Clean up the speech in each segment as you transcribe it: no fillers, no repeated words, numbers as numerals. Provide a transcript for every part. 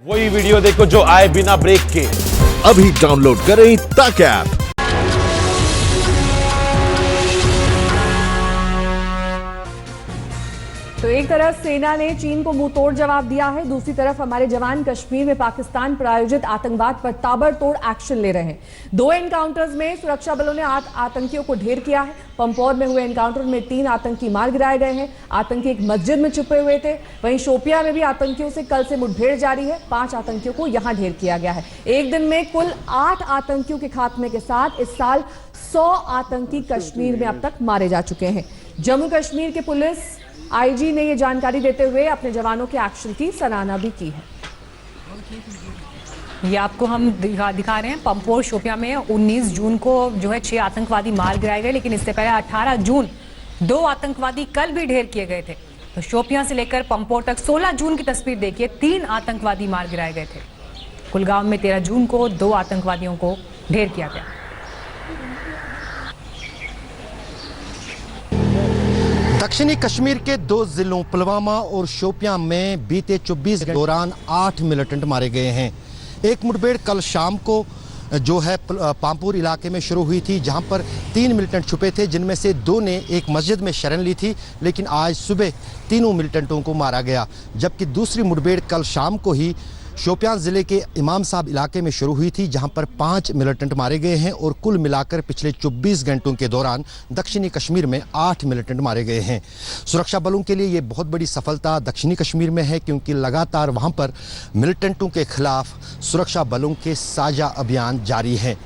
वही वीडियो देखो जो आए बिना ब्रेक के। अभी डाउनलोड करें तक ऐप। तो एक तरफ सेना ने चीन को मुंहतोड़ जवाब दिया है, दूसरी तरफ हमारे जवान कश्मीर में पाकिस्तान प्रायोजित आतंकवाद पर ताबड़तोड़ एक्शन ले रहे हैं। 2 एनकाउंटर्स में सुरक्षा बलों ने 8 आतंकियों को ढेर किया है। पंपोर में हुए एनकाउंटर में 3 आतंकी मार गिराए गए हैं। आतंकी एक मस्जिद में छुपे हुए थे। वहीं शोपियां में भी आतंकियों से कल से मुठभेड़ जारी है। 5 आतंकियों को यहां ढेर किया गया है। एक दिन में कुल 8 आतंकियों के खात्मे के साथ इस साल 100 आतंकी कश्मीर में अब तक मारे जा चुके हैं। जम्मू कश्मीर के पुलिस आईजी ने यह जानकारी देते हुए अपने जवानों के एक्शन की सराहना भी की है। ये आपको हम दिखा रहे हैं पंपोर शोपियां में 19 जून को जो है 6 आतंकवादी मार गिराए गए, लेकिन इससे पहले 18 जून 2 आतंकवादी कल भी ढेर किए गए थे। तो शोपियां से लेकर पंपोर तक 16 जून की तस्वीर देखिए, 3 आतंकवादी मार गिराए गए थे। कुलगांव में 13 जून को 2 आतंकवादियों को ढेर किया गया। दक्षिणी कश्मीर के 2 जिलों पुलवामा और शोपियां में बीते 24 के दौरान 8 मिलिटेंट मारे गए हैं। एक मुठभेड़ कल शाम को जो है पामपुर इलाके में शुरू हुई थी, जहां पर 3 मिलिटेंट छुपे थे, जिनमें से 2 ने एक मस्जिद में शरण ली थी, लेकिन आज सुबह तीनों मिलिटेंटों को मारा गया। जबकि दूसरी मुठभेड़ कल शाम को ही शोपियां जिले के इमाम साहब इलाके में शुरू हुई थी, जहां पर 5 मिलिटेंट मारे गए हैं और कुल मिलाकर पिछले 24 घंटों के दौरान दक्षिणी कश्मीर में 8 मिलिटेंट मारे गए हैं। सुरक्षा बलों के लिए ये बहुत बड़ी सफलता दक्षिणी कश्मीर में है, क्योंकि लगातार वहां पर मिलिटेंटों के खिलाफ सुरक्षा बलों के साझा अभियान जारी हैं।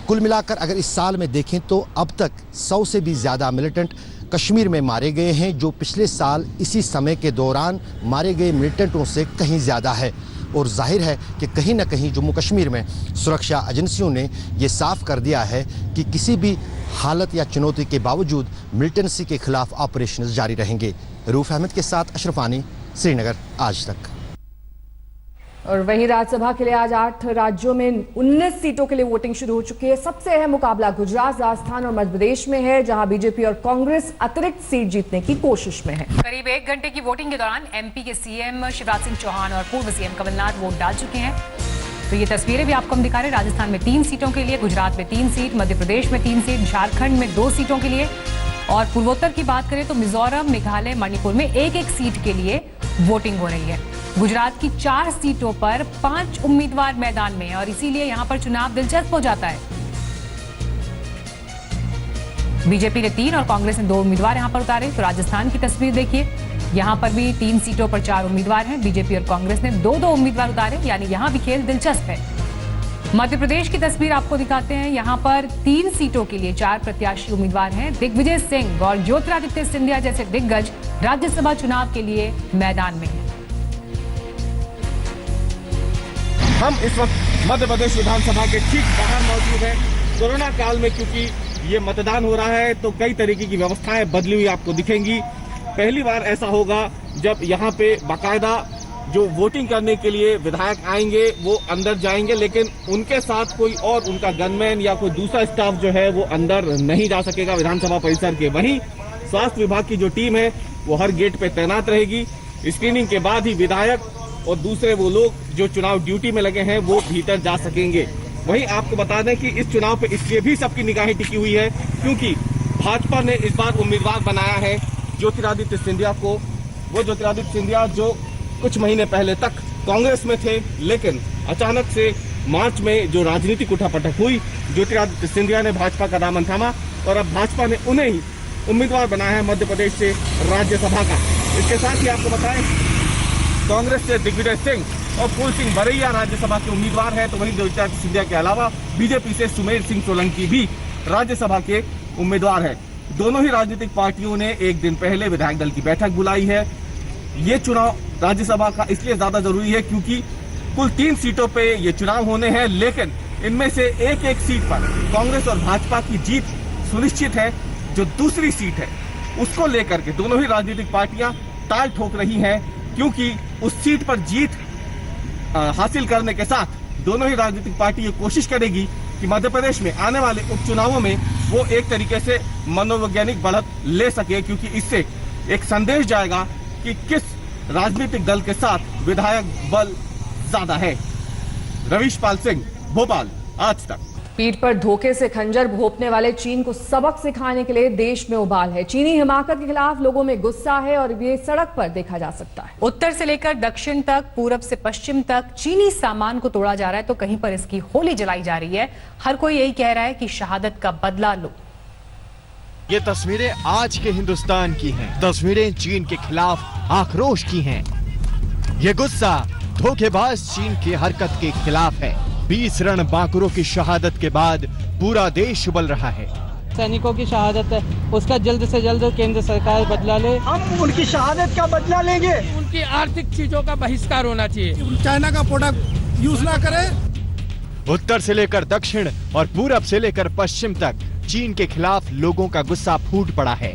कुल मिलाकर अगर इस साल में देखें तो अब तक 100 से भी ज़्यादा मिलिटेंट कश्मीर में मारे गए हैं, जो पिछले साल इसी समय के दौरान मारे गए मिलिटेंटों से कहीं ज़्यादा है। और जाहिर है कि कहीं ना कहीं जम्मू कश्मीर में सुरक्षा एजेंसियों ने ये साफ कर दिया है कि किसी भी हालत या चुनौती के बावजूद मिलिटेंसी के खिलाफ ऑपरेशन जारी रहेंगे। रूफ अहमद के साथ अशरफ आनी, श्रीनगर, आज तक। और वहीं राज्यसभा के लिए आज 8 राज्यों में 19 सीटों के लिए वोटिंग शुरू हो चुकी है। सबसे अहम मुकाबला गुजरात, राजस्थान और मध्य प्रदेश में है, जहां बीजेपी और कांग्रेस अतिरिक्त सीट जीतने की कोशिश में है। करीब 1 घंटे की वोटिंग के दौरान एमपी के सीएम शिवराज सिंह चौहान और पूर्व सीएम कमलनाथ वोट डाल चुके हैं। तो ये तस्वीरें भी आपको हम दिखा रहे हैं। राजस्थान में 3 सीटों के लिए, गुजरात में 3 सीट, मध्य प्रदेश में 3 सीट, झारखंड में 2 सीटों के लिए, और पूर्वोत्तर की बात करें तो मिजोरम, मेघालय, मणिपुर में 1-1 सीट के लिए वोटिंग हो रही है। गुजरात की 4 सीटों पर 5 उम्मीदवार मैदान में हैं और इसीलिए यहां पर चुनाव दिलचस्प हो जाता है। बीजेपी ने 3 और कांग्रेस ने 2 उम्मीदवार यहां पर उतारे। तो राजस्थान की तस्वीर देखिए, यहां पर भी 3 सीटों पर 4 उम्मीदवार हैं। बीजेपी और कांग्रेस ने 2-2 उम्मीदवार उतारे, यानी यहां भी खेल दिलचस्प है। मध्य प्रदेश की तस्वीर आपको दिखाते हैं। यहां पर 3 सीटों के लिए 4 प्रत्याशी उम्मीदवार हैं। दिग्विजय सिंह और ज्योतिरादित्य सिंधिया जैसे दिग्गज राज्यसभा चुनाव के लिए मैदान में हैं। हम इस वक्त मध्य प्रदेश विधानसभा के ठीक बाहर मौजूद हैं। कोरोना काल में क्योंकि ये मतदान हो रहा है तो कई तरीके की व्यवस्थाएं बदली हुई आपको दिखेंगी। पहली बार ऐसा होगा जब यहाँ पे बाकायदा जो वोटिंग करने के लिए विधायक आएंगे वो अंदर जाएंगे, लेकिन उनके साथ कोई और उनका गनमैन या कोई दूसरा स्टाफ जो है वो अंदर नहीं जा सकेगा विधानसभा परिसर के। वहीं स्वास्थ्य विभाग की जो टीम है वो हर गेट पे तैनात रहेगी। स्क्रीनिंग के बाद ही विधायक और दूसरे वो लोग जो चुनाव ड्यूटी में लगे हैं वो भीतर जा सकेंगे। वहीं आपको बता दें कि इस चुनाव पे इसलिए भी सबकी निगाहें टिकी हुई है क्योंकि भाजपा ने इस बार उम्मीदवार बनाया है ज्योतिरादित्य सिंधिया को। वो ज्योतिरादित्य सिंधिया जो कुछ महीने पहले तक कांग्रेस में थे, लेकिन अचानक से मार्च में जो राजनीतिक उठापटक हुई, ज्योतिरादित्य सिंधिया ने भाजपा का दामन थामा और अब भाजपा ने उन्हें ही उम्मीदवार बनाया है मध्य प्रदेश से राज्यसभा का। इसके साथ ही आपको बताएं कांग्रेस से दिग्विजय सिंह और फूल सिंह बरैया राज्यसभा के उम्मीदवार हैं, तो वहीं ज्योतिरादित्य सिंधिया के अलावा बीजेपी से सुमेर सिंह सोलंकी भी राज्यसभा के उम्मीदवार हैं। दोनों ही राजनीतिक पार्टियों ने एक दिन पहले विधायक दल की बैठक बुलाई है। ये चुनाव राज्यसभा का इसलिए ज्यादा जरूरी है क्योंकि कुल 3 सीटों पे ये चुनाव होने हैं, लेकिन इनमें से एक सीट पर कांग्रेस और भाजपा की जीत सुनिश्चित है। जो दूसरी सीट है उसको लेकर के दोनों ही राजनीतिक पार्टियां ताल ठोक रही हैं, क्योंकि उस सीट पर जीत हासिल करने के साथ दोनों ही राजनीतिक पार्टी ये कोशिश करेगी कि मध्य प्रदेश में आने वाले उपचुनावों में वो एक तरीके से मनोवैज्ञानिक बढ़त ले सके, क्योंकि इससे एक संदेश जाएगा कि किस राजनीतिक दल के साथ विधायक बल ज्यादा है। रवीश पाल सिंह, भोपाल, आज तक। पीठ पर धोखे से खंजर भोंपने वाले चीन को सबक सिखाने के लिए देश में उबाल है। चीनी हिमाकत के खिलाफ लोगों में गुस्सा है और ये सड़क पर देखा जा सकता है। उत्तर से लेकर दक्षिण तक, पूरब से पश्चिम तक चीनी सामान को तोड़ा जा रहा है तो कहीं पर इसकी होली जलाई जा रही है। हर कोई यही कह रहा है कि शहादत का बदला लो। ये तस्वीरें आज के हिंदुस्तान की हैं। तस्वीरें चीन के खिलाफ आक्रोश की हैं। ये गुस्सा धोखेबाज चीन की हरकत के खिलाफ है। 20 रणबांकुरों की शहादत के बाद पूरा देश उबल रहा है। सैनिकों की शहादत है, उसका जल्द से जल्द केंद्र सरकार बदला ले। हम उनकी शहादत का बदला लेंगे। उनकी आर्थिक चीजों का बहिष्कार होना चाहिए। चाइना का प्रोडक्ट यूज ना करें। उत्तर से लेकर दक्षिण और पूरब से लेकर पश्चिम तक चीन के खिलाफ लोगों का गुस्सा फूट पड़ा है।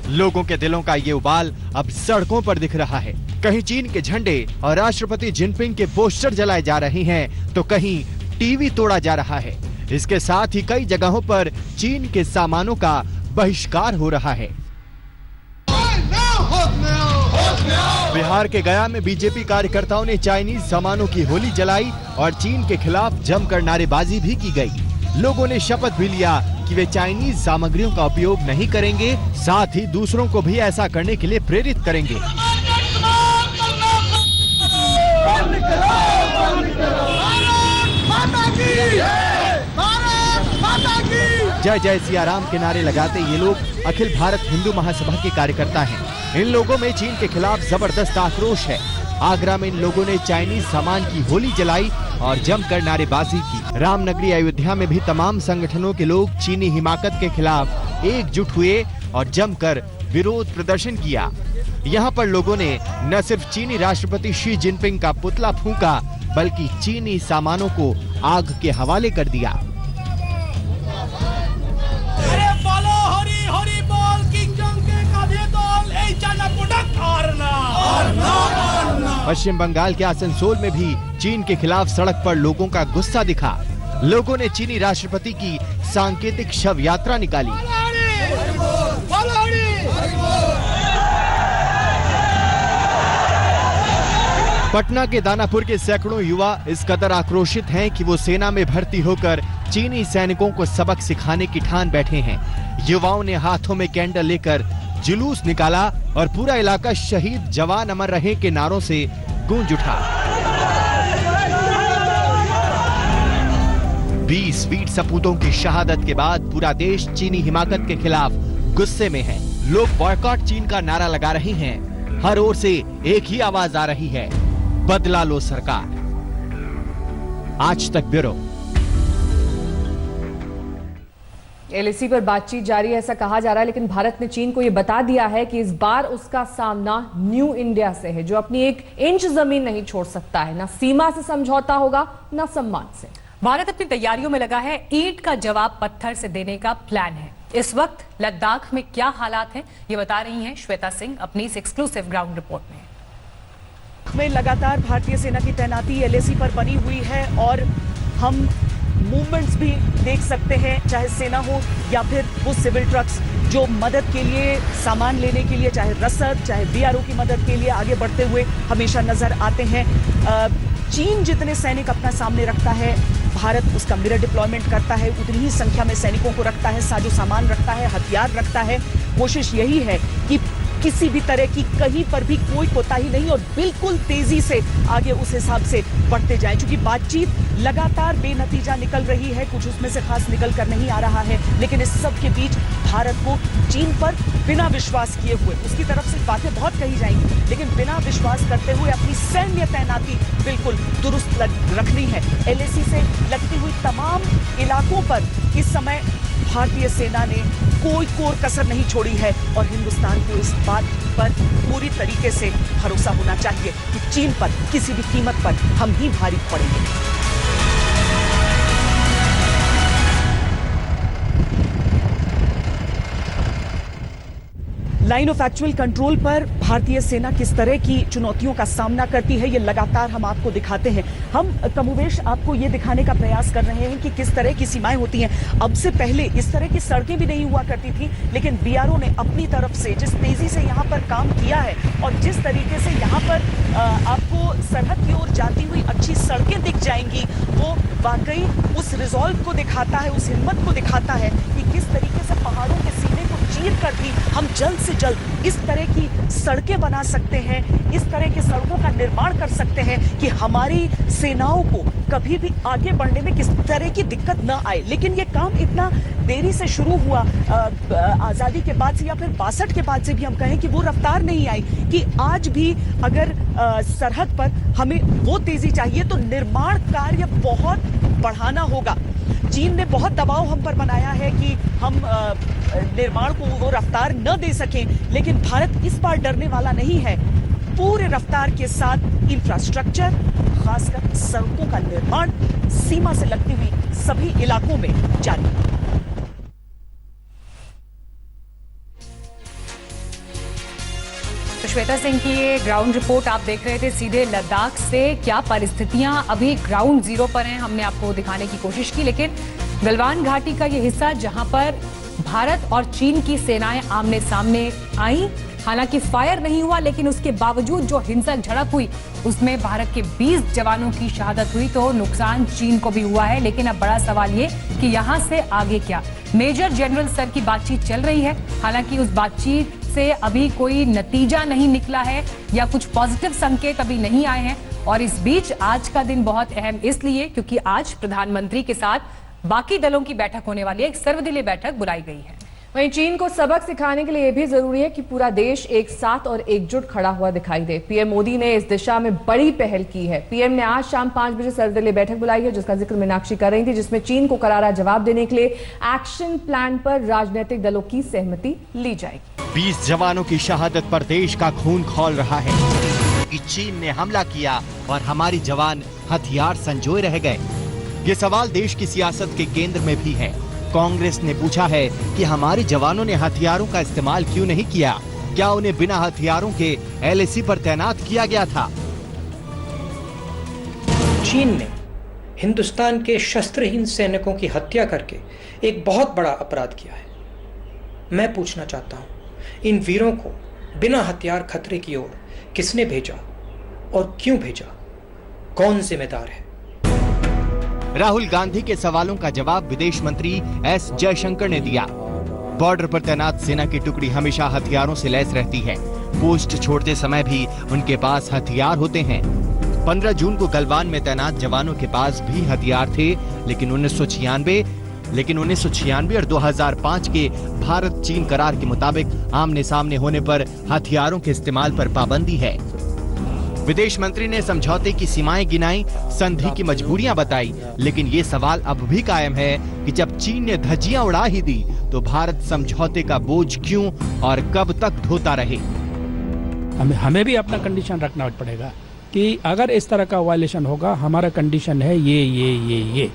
लोगों के दिलों का ये उबाल अब सड़कों पर दिख रहा है। कहीं चीन के झंडे और राष्ट्रपति जिनपिंग के पोस्टर जलाए जा रहे हैं तो कहीं टीवी तोड़ा जा रहा है। इसके साथ ही कई जगहों पर चीन के सामानों का बहिष्कार हो रहा है। बिहार के गया में बीजेपी कार्यकर्ताओं ने चाइनीज सामानों की होली जलाई और चीन के खिलाफ जमकर नारेबाजी भी की गई। लोगों ने शपथ भी लिया कि वे चाइनीज सामग्रियों का उपयोग नहीं करेंगे, साथ ही दूसरों को भी ऐसा करने के लिए प्रेरित करेंगे। जय जय सिया राम के नारे लगाते ये लोग अखिल भारत हिंदू महासभा के कार्यकर्ता हैं। इन लोगों में चीन के खिलाफ जबरदस्त आक्रोश है। आगरा में इन लोगों ने चाइनीज सामान की होली जलाई और जमकर नारेबाजी की। रामनगरी अयोध्या में भी तमाम संगठनों के लोग चीनी हिमाकत के खिलाफ एकजुट हुए और जमकर विरोध प्रदर्शन किया। यहाँ पर लोगों ने न सिर्फ चीनी राष्ट्रपति शी जिनपिंग का पुतला फूंका बल्कि चीनी सामानों को आग के हवाले कर दिया। पश्चिम बंगाल के आसनसोल में भी चीन के खिलाफ सड़क पर लोगों का गुस्सा दिखा। लोगों ने चीनी राष्ट्रपति की सांकेतिक शव यात्रा निकाली। पटना के दानापुर के सैकड़ों युवा इस कदर आक्रोशित हैं कि वो सेना में भर्ती होकर चीनी सैनिकों को सबक सिखाने की ठान बैठे हैं। युवाओं ने हाथों में कैंडल लेकर जुलूस निकाला और पूरा इलाका शहीद जवान अमर रहे के नारों से गूंज उठा। 20 वीर सपूतों की शहादत के बाद पूरा देश चीनी हिमाकत के खिलाफ गुस्से में है। लोग बॉयकॉट चीन का नारा लगा रहे हैं। हर ओर से एक ही आवाज आ रही है, बदला लो सरकार। आज तक ब्यूरो। एलएसी पर बातचीत जारी है ऐसा कहा जा रहा है, लेकिन भारत ने चीन को यह बता दिया है कि इस बार उसका सामना न्यू इंडिया से है, जो अपनी 1 इंच जमीन नहीं छोड़ सकता है। ना सीमा से समझौता होगा, ना सम्मान से। भारत अपनी तैयारियों में लगा है। ईंट का जवाब पत्थर से देने का प्लान है। इस वक्त लद्दाख में क्या हालात हैं, ये बता रही हैं श्वेता सिंह अपनी इस एक्सक्लूसिव ग्राउंड रिपोर्ट में। लगातार भारतीय सेना की तैनाती एलएसी पर बनी हुई है और हम मूवमेंट्स भी देख सकते हैं, चाहे सेना हो या फिर वो सिविल ट्रक्स जो मदद के लिए, सामान लेने के लिए, चाहे रसद, चाहे बीआरओ की मदद के लिए आगे बढ़ते हुए हमेशा नजर आते हैं। चीन जितने सैनिक अपना सामने रखता है, भारत उसका मिरर डिप्लॉयमेंट करता है, उतनी ही संख्या में सैनिकों को रखता है, साजो सामान रखता है, हथियार रखता है। कोशिश यही है कि किसी भी तरह की कहीं पर भी कोई कोताही नहीं और बिल्कुल तेजी से आगे उस हिसाब से बढ़ते जाएं। क्योंकि बातचीत लगातार बेनतीजा निकल रही है, कुछ उसमें से खास निकल कर नहीं आ रहा है, लेकिन इस सब के बीच भारत को चीन पर बिना विश्वास किए हुए, उसकी तरफ से बातें बहुत कही जाएंगी, लेकिन बिना विश्वास करते हुए अपनी सैन्य तैनाती बिल्कुल दुरुस्त रखनी है। एलएसी से लगती हुई तमाम इलाकों पर इस समय भारतीय सेना ने कोई कोर कसर नहीं छोड़ी है और हिंदुस्तान को इस बात पर पूरी तरीके से भरोसा होना चाहिए कि चीन पर किसी भी कीमत पर हम ही भारी पड़ेंगे। लाइन ऑफ एक्चुअल कंट्रोल पर भारतीय सेना किस तरह की चुनौतियों का सामना करती है, ये लगातार हम आपको दिखाते हैं। हम कमोवेश आपको ये दिखाने का प्रयास कर रहे हैं कि किस तरह की सीमाएं होती हैं। अब से पहले इस तरह की सड़कें भी नहीं हुआ करती थी, लेकिन बीआरओ ने अपनी तरफ से जिस तेजी से यहाँ पर काम किया है और जिस तरीके से यहाँ पर आपको सरहद की ओर जाती हुई अच्छी सड़कें दिख जाएंगी, वो वाकई उस रिजॉल्व को दिखाता है, उस हिम्मत को दिखाता है कि किस तरीके से पहाड़ों के सीने को चीर कर भी हम जल्द से जल्द इस तरह की सड़कें बना सकते हैं, इस तरह की सड़कों का निर्माण कर सकते हैं कि हमारी सेनाओं को कभी भी आगे बढ़ने में किस तरह की दिक्कत न आए। लेकिन ये काम इतना देरी से शुरू हुआ, आज़ादी के बाद से या फिर 62 के बाद से भी हम कहें कि वो रफ्तार नहीं आई कि आज भी अगर सरहद पर हमें वो तेजी चाहिए तो निर्माण कार्य बहुत बढ़ाना होगा। चीन ने बहुत दबाव हम पर बनाया है कि हम निर्माण को वो रफ्तार न दे सकें, लेकिन भारत इस बार डरने वाला नहीं है। पूरे रफ्तार के साथ इंफ्रास्ट्रक्चर, खासकर सड़कों का निर्माण सीमा से लगती हुई सभी इलाकों में जारी। तो श्वेता सिंह की ये ग्राउंड रिपोर्ट आप देख रहे थे सीधे लद्दाख से। क्या परिस्थितियां अभी ग्राउंड जीरो पर हैं, हमने आपको दिखाने की कोशिश की, लेकिन गलवान घाटी का ये हिस्सा जहां पर भारत और चीन की सेनाएं आमने सामने आई, हालांकि फायर नहीं हुआ, लेकिन उसके बावजूद जो हिंसक झड़प हुई उसमें भारत के 20 जवानों की शहादत हुई, तो नुकसान चीन को भी हुआ है। लेकिन अब बड़ा सवाल ये कि यहां से आगे क्या। मेजर जनरल स्तर की बातचीत चल रही है, हालांकि उस बातचीत से अभी कोई नतीजा नहीं निकला है या कुछ पॉजिटिव संकेत अभी नहीं आए हैं। और इस बीच आज का दिन बहुत अहम इसलिए क्योंकि आज प्रधानमंत्री के साथ बाकी दलों की बैठक होने वाली है, एक सर्वदलीय बैठक बुलाई गई है। वहीं चीन को सबक सिखाने के लिए यह भी जरूरी है कि पूरा देश एक साथ और एकजुट खड़ा हुआ दिखाई दे। पीएम मोदी ने इस दिशा में बड़ी पहल की है। पीएम ने आज शाम 5 बजे सर्वदलीय बैठक बुलाई है, जिसका जिक्र मीनाक्षी कर रही थी, जिसमें चीन को करारा जवाब देने के लिए एक्शन प्लान पर राजनीतिक दलों की सहमति ली जाएगी। 20 जवानों की शहादत पर देश का खून खौल रहा है कि चीन ने हमला किया और हमारी जवान हथियार संजोए रह गए। ये सवाल देश की सियासत के केंद्र में भी है। कांग्रेस ने पूछा है कि हमारे जवानों ने हथियारों का इस्तेमाल क्यों नहीं किया? क्या उन्हें बिना हथियारों के एलएसी पर तैनात किया गया था? चीन ने हिंदुस्तान के शस्त्रहीन सैनिकों की हत्या करके एक बहुत बड़ा अपराध किया है। मैं पूछना चाहता हूं, इन वीरों को बिना हथियार खतरे की ओर किसने भेजा और क्यों भेजा? कौन जिम्मेदार है? राहुल गांधी के सवालों का जवाब विदेश मंत्री एस जयशंकर ने दिया। बॉर्डर पर तैनात सेना की टुकड़ी हमेशा हथियारों से लैस रहती है। पोस्ट छोड़ते समय भी उनके पास हथियार होते हैं। 15 जून को गलवान में तैनात जवानों के पास भी हथियार थे, लेकिन 1996 और 2005 के भारत चीन करार के मुताबिक आमने सामने होने पर हथियारों के इस्तेमाल पर पाबंदी है। विदेश मंत्री ने समझौते की सीमाएं गिनाई, संधि की मजबूरियां बताई, लेकिन ये सवाल अब भी कायम है कि जब चीन ने धज्जियां उड़ा ही दी तो भारत समझौते का बोझ क्यों और कब तक ढोता रहे? हमें भी अपना कंडीशन रखना पड़ेगा कि अगर इस तरह का वायलेशन होगा, हमारा कंडीशन है ये,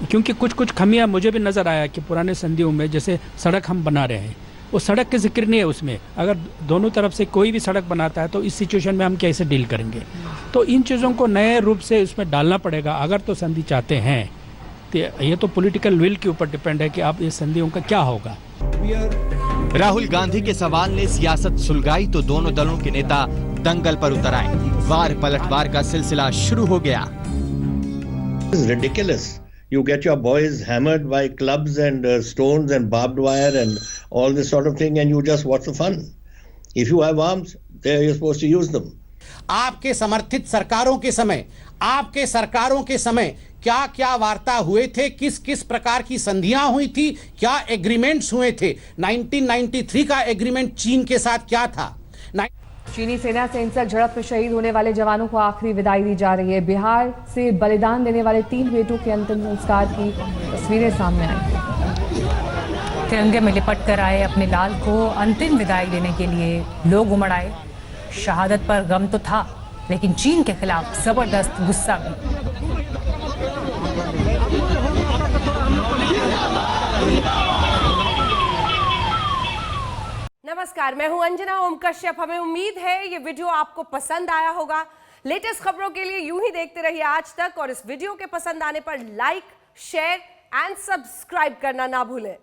क्योंकि कुछ खामियां मुझे भी नजर आया कि पुराने संधियों में जैसे सड़क हम बना रहे हैं, वो सड़क के जिक्र नहीं है उसमें। अगर दोनों तरफ से कोई भी सड़क बनाता है तो इस सिचुएशन में हम कैसे डील करेंगे? तो इन चीज़ों को नए रूप से उसमें डालना पड़ेगा अगर तो संधि चाहते हैं। तो ये तो पॉलिटिकल विल के ऊपर डिपेंड है कि आप इस संधियों का क्या होगा। राहुल गांधी के सवाल ने सियासत सुलगाई तो दोनों दलों के नेता दंगल पर उतर आए। वार पलटवार का सिलसिला शुरू हो गया। You get your boys hammered by clubs and stones and barbed wire and all this sort of thing, and you just watch the fun. If you have arms, there you're supposed to use them. आपके समर्थित सरकारों के समय, आपके सरकारों के समय क्या क्या वार्ता हुए थे, किस किस प्रकार की संधियां हुई थी, क्या एग्रीमेंट्स हुए थे? 1993 का एग्रीमेंट चीन के साथ क्या था? चीनी सेना से हिंसक झड़प में शहीद होने वाले जवानों को आखिरी विदाई दी जा रही है। बिहार से बलिदान देने वाले 3 बेटों के अंतिम संस्कार की तस्वीरें सामने आई। तिरंगे में लिपट कर आए अपने लाल को अंतिम विदाई देने के लिए लोग उमड़ आए। शहादत पर गम तो था, लेकिन चीन के खिलाफ जबरदस्त गुस्सा भी। नमस्कार, मैं हूं अंजना ओम कश्यप। हमें उम्मीद है ये वीडियो आपको पसंद आया होगा। लेटेस्ट खबरों के लिए यूं ही देखते रहिए आज तक, और इस वीडियो के पसंद आने पर लाइक, शेयर एंड सब्सक्राइब करना ना भूलें।